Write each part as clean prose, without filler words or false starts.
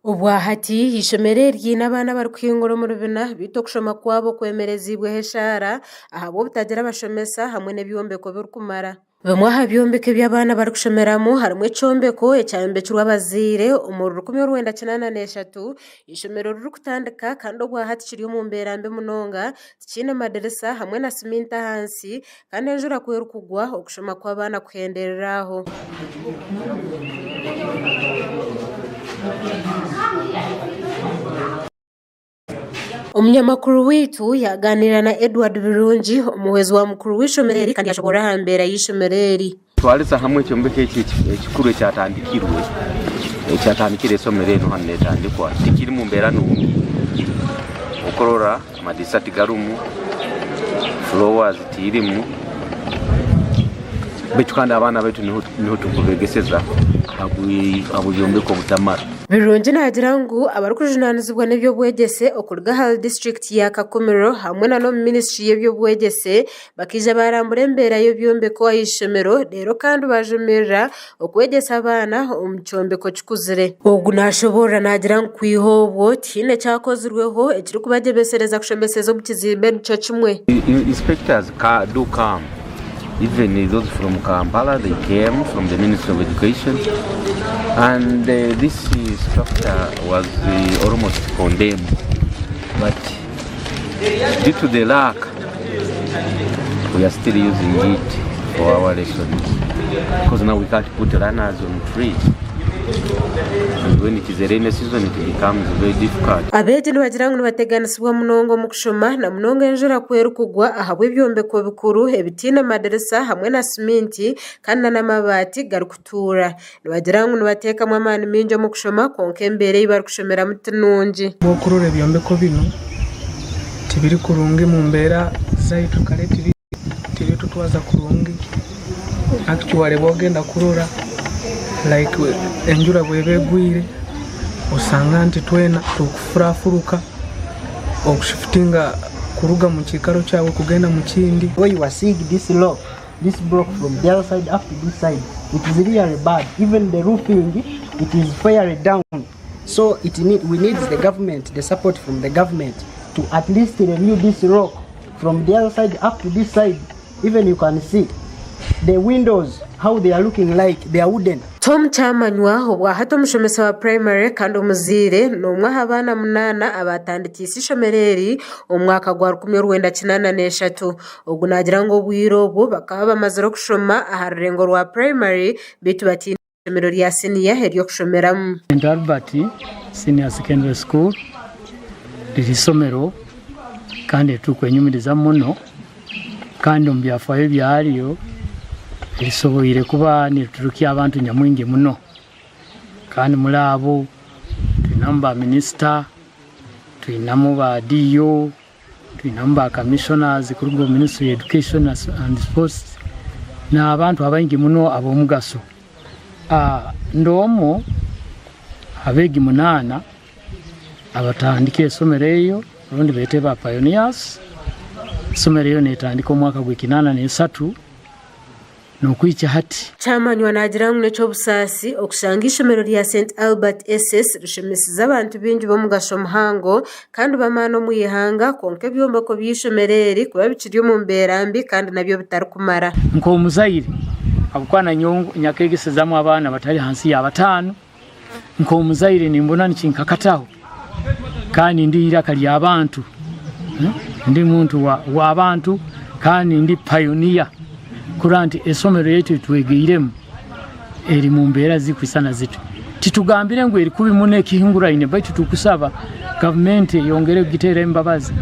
Ubwahati ishomereryi n'abana bari kwiyungura mu rubina bito kushoma kwabo kwemerezibwe heshara ahabo butagira bashomesa hamwe n'ebyombeko birukumara bamwe aha byombeko by'abana bari kushomeramo harimo icyombeko ecyambekirwa abazire umuriro 1993 ishomero riri kutandika kandi ubwahati kiri mu mberambe munonga kine maderesa hamwe na siminta hansi kandi enjura kweru kugwa okushoma kw'abana kuhendereraho Umunyamakuru witu yaganira na Edward Birungi umuhezi wa mukuru w'ishomereri kandi yashobora hambera y'ishomereri twaliza hamwe cyombeke ekikuru ekyatandikire esomero eno hano netandikwa tikiri mu mbeera nungi okorora amadisati garumu flowers tirimu kandi abana baitu niho tukubegeseza abuyombeko butamara Birungi nagira ngo abari kujunanizibwa n'ibyo bwegese okurga Hall District ya Kakomero hamwe na no Ministry y'ebyo bwegese bakije barambura embera yo byombeko ayishomero rero kandi bajumirira okwegesa abana omucyombeko kikuzire ubwo nashobora nagira ngo kwihobwo tine cyakozirweho ekiri kubagebesereza kushomeseza obukizimbe cyo kimwe inspectors do come. Even those from Kampala, they came from the Ministry of Education, and this structure was almost condemned. But due to the lack, we are still using it for our lessons because now we can't put runners on trees. And when it is a rainy season, it becomes very difficult. Abeje nibagira ngo bateganisibwa munongo mu kushoma na munongo enjura kweru kugwa ahabwe byombeko bikuru ebitine maderesa hamwe na siminti kandi n'amabati gari kutura nibagira ngo bateka mu amani minjo mu kushoma konke mbere y'ibari kushomera mutunungi bo kurure byombeko bino tibiri kurungi mu mbera zaitu kale tiri tutwaza kurungi actually bogenda kurura like enjura bwebegwire usanga nti twena tukufurafuruka okushiftinga kuruga mu kikaro cyawe kugenda mu kindi. When you are seeing this block from the other side up to this side, it is really bad. Even the roofing, it is fairly down. So we need the government, the support from the government to at least renew this rock from the other side up to this side. Even you can see the windows, how they are looking like they are wooden. Tom Chamanywa obwa hato mushomesa wa primary kandi umuzire n'umwe abana munana abatandikisi shomereri umwaka gwa 1993 ubwo nagira ngo bwirobo bakaba bamazero kushoma aharengo rwa primary bitu bati shomero ya senior heriyo kushomeramu Albert Senior Secondary School lisomero kandi tukwenyumiriza muno kandi mbyafayo byaliyo lisoboyire kuba niturukiya abantu nyamwingi muno kandi mulabo tunamba minister tuinamu ba DO tuinamu ba commissioners ku Ministry of Education and Sports na abantu abaingi muno abomugaso ndomo abegi munana abatandike somereyo rundi bete ba pioneers somereyo netandika omwaka gwekinana n'esatu nokwicha hati Chamanywa nagira ngo neco busasi okushanga ishomero lya St Albert SS rishemesiza abantu bingi bo mugasho muhango kandi bamano muyihanga konke byombako byishomereri kuba bikiri mu mberambi kandi nabyo bitari kumara nko muzaire abukwana nyakegesezamo abana batari hansi ya batano nko muzaire nimbona nikinkakataho kandi ndira kali abantu ndi muntu wa abantu kandi ndi pioneer kuranti esomero yetu twegeiremu eri mu mbeera zikwisana zitu titugambire ngo eri kubi mune kihinguraine baitu tukusaba government yongere gitera embabazi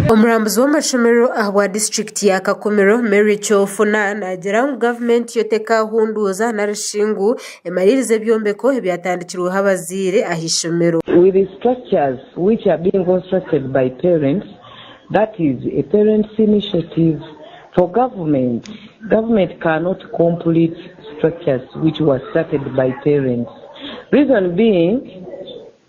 Omurambuzi w'amashomero ahwa district ya Kakomero Mary Chofuna nagira ngo government yoteka hunduza na rishingu emaririze byombeko ebyatandikirwe habazire ahishomero with the structures which are being constructed by parents. That is a parents' initiative. For government cannot complete structures which were started by parents. Reason being,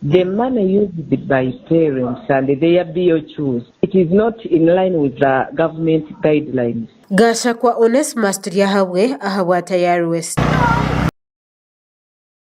the money used by parents and their BOQs, it is not in line with the government guidelines. Gasha kwa Onesmus Turiahabwe ahabwa Tayari West.